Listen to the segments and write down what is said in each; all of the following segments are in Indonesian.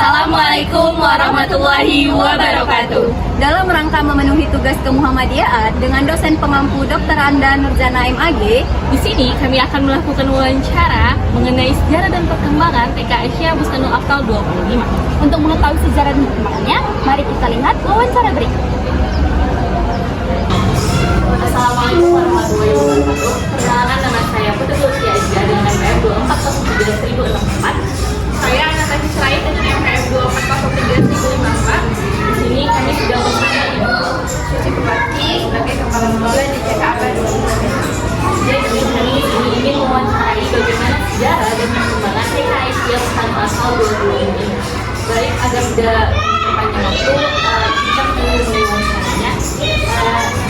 Assalamualaikum warahmatullahi wabarakatuh. Dalam rangka memenuhi tugas kemuhammadiyaan dengan dosen pengampu Dr. Anda Nurjana MAG, Di sini kami akan melakukan wawancara mengenai sejarah dan perkembangan TK Aisyah Bustanul Aftal 25. untuk mengetahui sejarah dan perkembangannya, mari kita lihat wawancara berikut. Assalamualaikum warahmatullahi wabarakatuh. Perkenalkan, nama saya Putri Sulfi Aisyah dengan NPM 2403.064. Saya Natasha Selain dengan NPM 2403.054. Di sini kami sudah bersama Ibu Suci Purwati sebagai kepala sekolah di TK Aisyah 25. Jadi kami ingin mewawancarai bagaimana sejarah dan perkembangan TK Aisyah Bustanul Aftal 25 ini. Baik, agar tidak panjang waktu, kita mulai wawancaranya.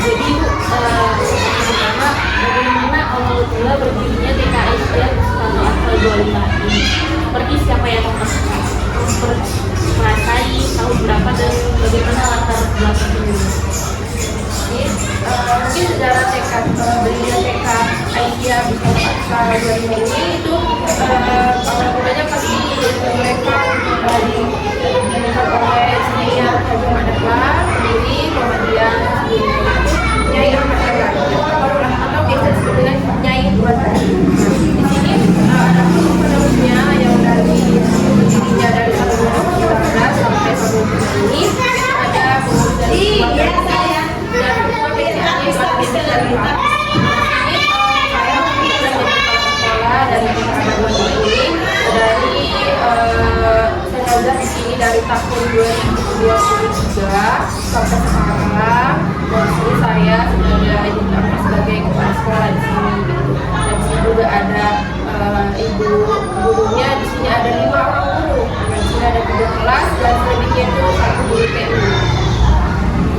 Jadi pertama, bagaimana awal mula berdirinya TK Aisyah Bustanul Aftal 25 ini? Seperti siapa yang merasai, tahun berapa, dan bagaimana latar belakangnya? Mungkin sejarah TK berdirinya TK Aisyah Bustanul Aftal 25 ini itu awal mulanya pasti mereka dibentuk oleh senior Haji Madahlah pendiri Muhammadiyah Nyai Ahmad Dahlan atau biasa disebut dengan Nyai Tuan Dahlan. Di sini ada penerusnya yang dari berdirinya dari tahun 2019 sampai tahun ini ada pengurus dari dan ketua BCA dari sekolah dan keadaan ini dari saya belajar di sini dari tahun 2023 sampai sekarang. Dan di sini saya sebagai kepala sekolah di sini gitu. Dan di sini juga ada ibu gurunya, di sini ada 5 orang guru. Dan di sini ada 3 kelas dan selebihnya itu 1 guru PU.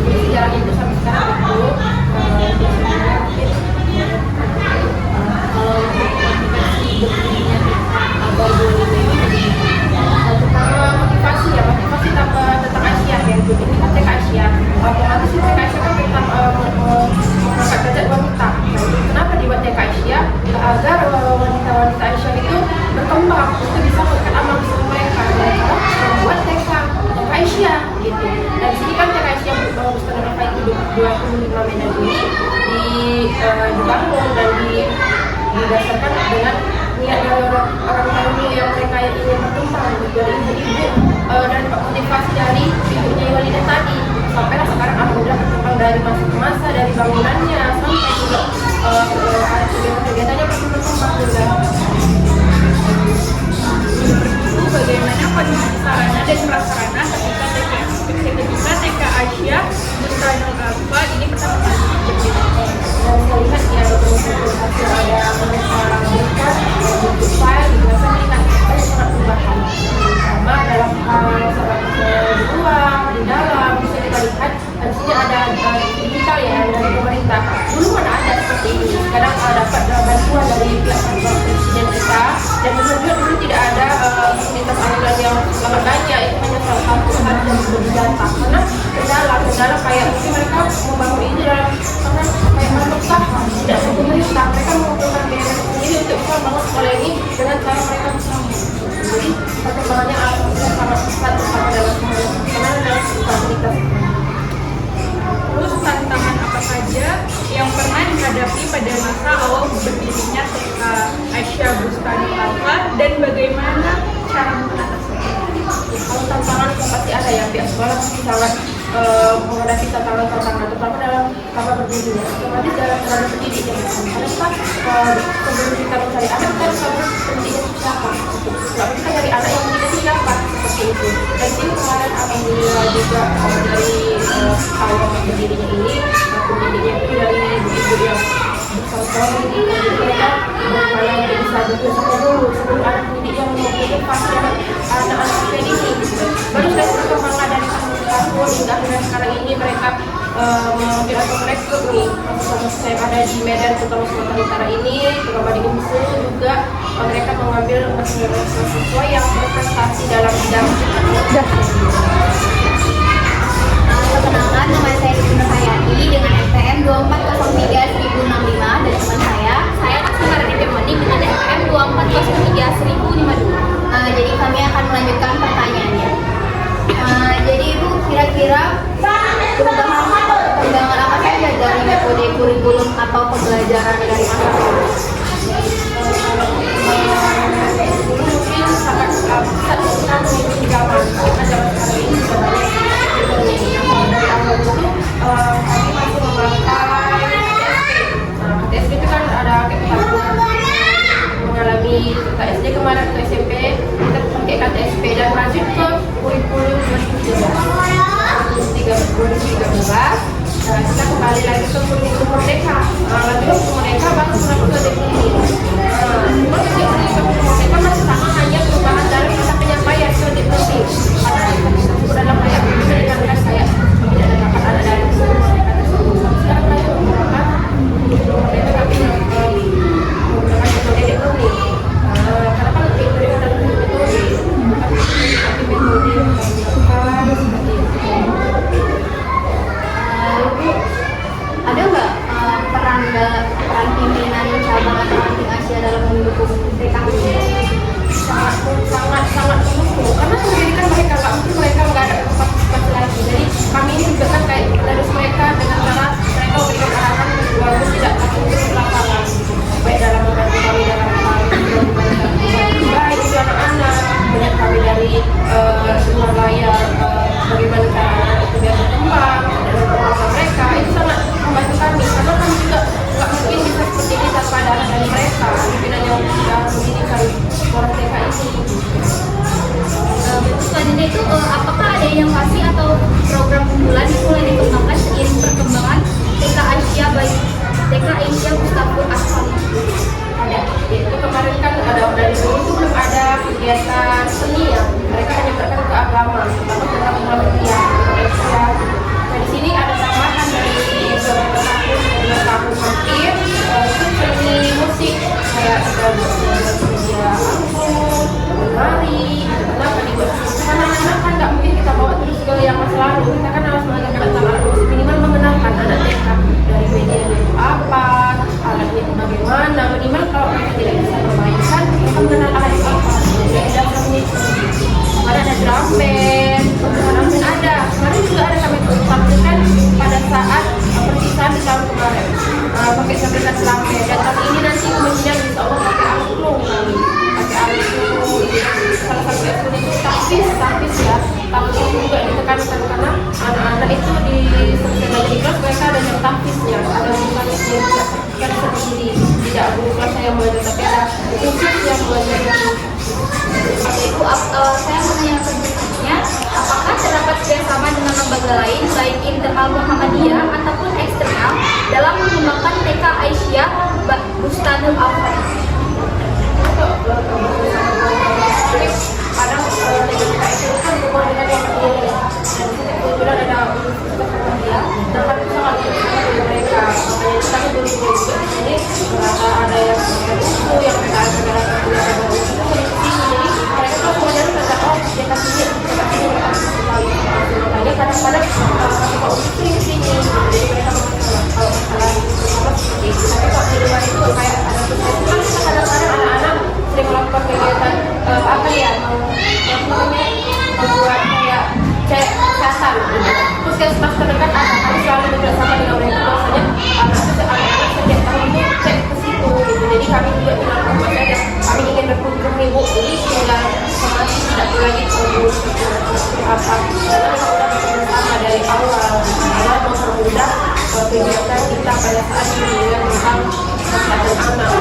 Jadi sejarah itu sampai sekarang itu biasanya mungkin Kalau motivasi berdirinya Abah 25 ini pertama motivasi tentang Aisyah ya. Ini kan TK Aisyah, otomatis TK Aisyah kan tentang mengangkat derajat wanita. Nah, kenapa dibuat TK Aisyah? Agar wanita-wanita Aisyah itu berkembang untuk bisa melakukan amal besar mereka. Mereka membuat TK Aisyah gitu. Dan di sini kan TK Aisyah Bustanul Aftal itu 25 Medan ini dibangun dan didasarkan dengan niat dari orang tua yang mereka yang ingin berkembang dari ibu-ibu dan motivasi dari ibunya Walidah tadi sampailah sekarang alhamdulillah berkembang dari masa ke masa, dari bangunannya sampai juga kegiatan-kegiatannya masih berkembang juga. Itu bagaimana kondisi sarana dan prasarana ketika TK Aisyah Bustanul Aftal ini pertama kali berdiri. Dan saya lihat ya betul-betul hasil ada mereka berikan bentuk file juga saya melihat ada sangat perubahan sama dalam hal di luar, di dalam bisa kita lihat di sini ada digital ya dari pemerintah. Dulu mana ada seperti ini, sekarang dapat bantuan dari pihak kantor presiden kita dan benar dulu tidak ada fasilitas aliran yang sangat banyak, itu hanya salah satu hal yang sudah didata karena kendala kayak mungkin mereka membangun ini dalam karena kayak mereka tidak seperti pemerintah, mereka mengumpulkan biaya sendiri untuk bisa membangun sekolah ini dengan cara mereka bersama. Jadi perkembangannya alhamdulillah sangat pesat bersama dalam fasilitas. Terus tantangan apa saja yang pernah dihadapi pada masa awal berdirinya TK Aisyah Bustanul Aftal dan bagaimana cara mengatasinya? Kalau tantangan pasti ada ya, pihak sekolah pasti sangat menghadapi tantangan terutama dalam apa berdirinya. Otomatis dalam pendidik ya, karena sebelum kita mencari anak kita harus tahu pendidiknya siapa. Lalu kita cari anak yang pendidik siapa seperti itu. Dan ini kemarin alhamdulillah juga dari awal berdirinya ini pendidiknya itu dari ibu-ibu yang besar ini mereka berupaya untuk bisa bekerja dulu sebelum anak pendidik yang mempunyai fase anak-anak ini gitu. Baru saya perkembangan dari tahun ke tahun hingga akhirnya sekarang ini mereka mengambil atau merekrut nih mahasiswa yang ada di Medan terutama Sumatera Utara ini terutama di Umsu juga mereka mengambil mahasiswa yang berprestasi dalam bidang Perkenalkan, nama saya Siti Nurhayati dengan NPM 2403.1065 dan teman saya Naksana Raditya Monik dengan NPM 2403.1052. Jadi kami akan melanjutkan pertanyaannya. metode kurikulum atau pembelajaran dari masa lalu? Dulu mungkin sangat kita mengikuti zaman, karena zaman sekarang ini sudah banyak teknologi. Dari awal dulu kami masih memakai KTSP. KTSP itu kan ada mengalami KTSD kemarin ke SMP kita pakai KTSP dan lanjut ke kurikulum 2013. Nah, kita kembali lagi ke kurikulum Merdeka. Lanjut ke Merdeka baru masuk ke definisi. Cuma kurikulum Merdeka masih sama, hanya perubahan dalam kata penyampaian ke definisi. Karena kita tersebut dalam ayat itu dikatakan kayak tidak ada dapat ada dari kurikulum Merdeka tersebut. Sekarang kita menggunakan kurikulum Merdeka tapi menggunakan metode definisi. Karena kan metode ada metode, tapi metode yang dilakukan seperti itu. Ada nggak peran pimpinan cabang atau ranting Asia dalam mendukung TKI? sangat mendukung karena pendidikan mereka nggak mungkin mereka nggak ada partisipasi lagi. Jadi kami ini juga kan kayak harus mereka dengan cara mereka memberikan arahan walaupun tidak langsung ke lapangan, baik dalam membantu kami dalam hal baik itu anak-anak melihat kami dari luar layar bagaimana cara itu biar berkembang dalam keluarga mereka, itu sangat membantu kami karena kami juga nggak mungkin bisa seperti ini tanpa ada anak dari mereka mungkin hanya sudah mendidikan orang TK ini. Selanjutnya itu apakah ada inovasi atau program unggulan yang mulai dikembangkan seiring perkembangan TK Asia baik TK Asia Mustafur Asfal? Ada, itu kemarin kan ada dari dulu itu belum ada kegiatan seni ya, mereka hanya berkaitan ke agama, terutama tentang Muhammadiyah, Indonesia. Nah di sini ada tambahan dari beberapa tahun, 2 tahun hampir, itu seni musik kayak ada media angklung, menari, kenapa dibuat? Karena anak kan nggak mungkin kita bawa terus ke yang masa lalu, kita kan harus mengajarkan tentang minimal mengenalkan anak TK dari medianya itu apa, alatnya itu bagaimana, minimal kalau mereka tidak bisa memainkan, mereka mengenal alat itu apa. Jadi ada menit, ada drum band, ada. Kemarin juga ada kami tampilkan pada saat perpisahan di tahun kemarin, pakai sampaikan drum band. Dan tahun ini nanti kemudian insya Allah pakai angklung kami, pakai angklung. Salah satu ekskul itu tapis ya. Tapis itu juga ditekankan karena anak-anak itu di seperti kelas mereka ada yang tapisnya, ada bukannya yang tidak sendiri, tidak guru kelas yang mengajar tapi ada khusus yang mengajar. Itu saya menanyakan berikutnya, apakah terdapat kerjasama dengan lembaga lain baik internal Muhammadiyah ataupun eksternal dalam mengembangkan TK Aisyah Bustanul Awal? Kadang TK itu kan berhubungan dengan yang sendiri dan kebetulan ada universitas Muhammadiyah dan kami sangat bersemangat dengan mereka. Makanya kami dulu juga di sini merasa ada yang buku yang mereka ada buku jadi mereka tuh kemudian kata oh dia kasih makanya kadang-kadang kalau untuk sering kesini jadi mereka mengatakan kalau masalah seperti itu tapi kalau di luar itu kayak ada kan kita kadang-kadang anak-anak sering melakukan kegiatan apa ya namanya membuat kayak cek kesehatan puskesmas terdekat ada kami selalu bekerjasama dengan mereka bahwasanya anak-anak setiap tahun itu cek ke situ gitu. Jadi kami juga bilang bahwasanya kami ingin berkunjung nih bu, jadi tinggal informasi tidak perlu lagi terus apa karena memang sudah bekerjasama dari awal karena mempermudah kegiatan kita pada saat ini tentang kesehatan anak.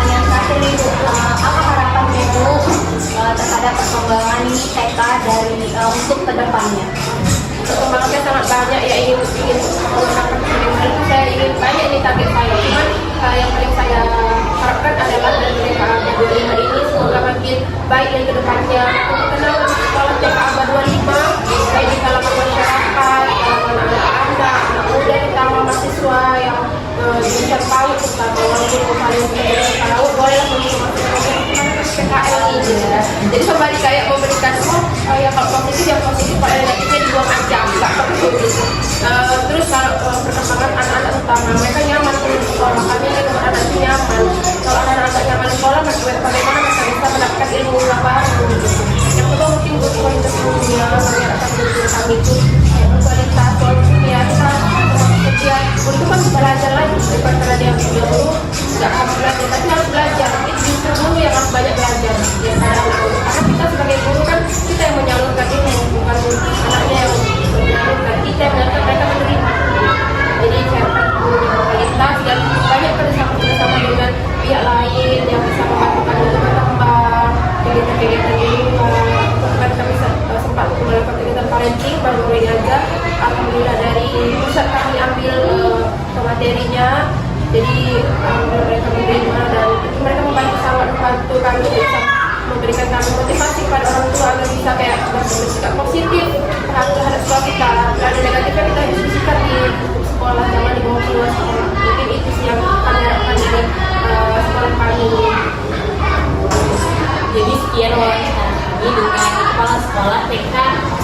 Yang terakhir itu apa harapan Ibu terhadap perkembangan TK dari untuk kedepannya? Perkembangannya sangat banyak ya, ingin menggunakan film itu saya ingin banyak ini target saya, cuman yang paling saya harapkan adalah dari mereka Abad 25 ini semoga makin baik yang kedepannya untuk kenal sekolah TK Abad 25 baik di kalangan masyarakat, kalangan anak-anak, anak muda, terutama mahasiswa yang jurusan PAUD terutama walaupun paling jurusan PAUD bolehlah menginformasikan PKL ini ya. Jadi kembali kayak memberikan ya kalau positif yang positif, kalau negatifnya dibuang aja, nggak perlu gitu. Terus kalau perkembangan anak-anak terutama mereka nyaman di sekolah, kami ingin anak-anak nyaman. Kalau anak-anak nggak nyaman di sekolah, bagaimana mereka bisa mendapatkan ilmu yang baru gitu. Yang kedua mungkin buat kualitas ilmunya, masyarakat guru kami itu kualitas walaupun biasa yang dulu nggak harus belajar, tapi harus belajar. Itu justru guru yang harus banyak belajar daripada anak guru. Karena kita sebagai guru kan kita yang menyalurkan ilmu, bukan anaknya yang menyalurkan. Kita yang menyalurkan, mereka menerima. Jadi saya pemerintah dan banyak kerjasama dengan pihak lain yang bisa membantu kami untuk berkembang, kegiatan-kegiatan di rumah. Kemarin kami sempat melakukan kegiatan parenting baru ini aja. Alhamdulillah dari pusat kami ambil materinya, jadi mereka menerima dan mereka membantu sangat membantu kami bisa memberikan kami motivasi kepada orang tua agar bisa kayak bersikap positif terhadap sekolah kita. Ada negatifnya kita diskusikan di sekolah, jangan dibawa keluar sekolah. Mungkin itu sih yang kami harapkan dari sekolah kami. Jadi sekian wawancara kami dengan Kepala Sekolah TK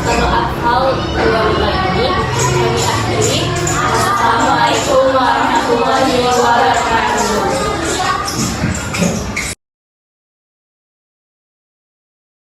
Starul Atfal 25 ini. Kami akhiri. Assalamualaikum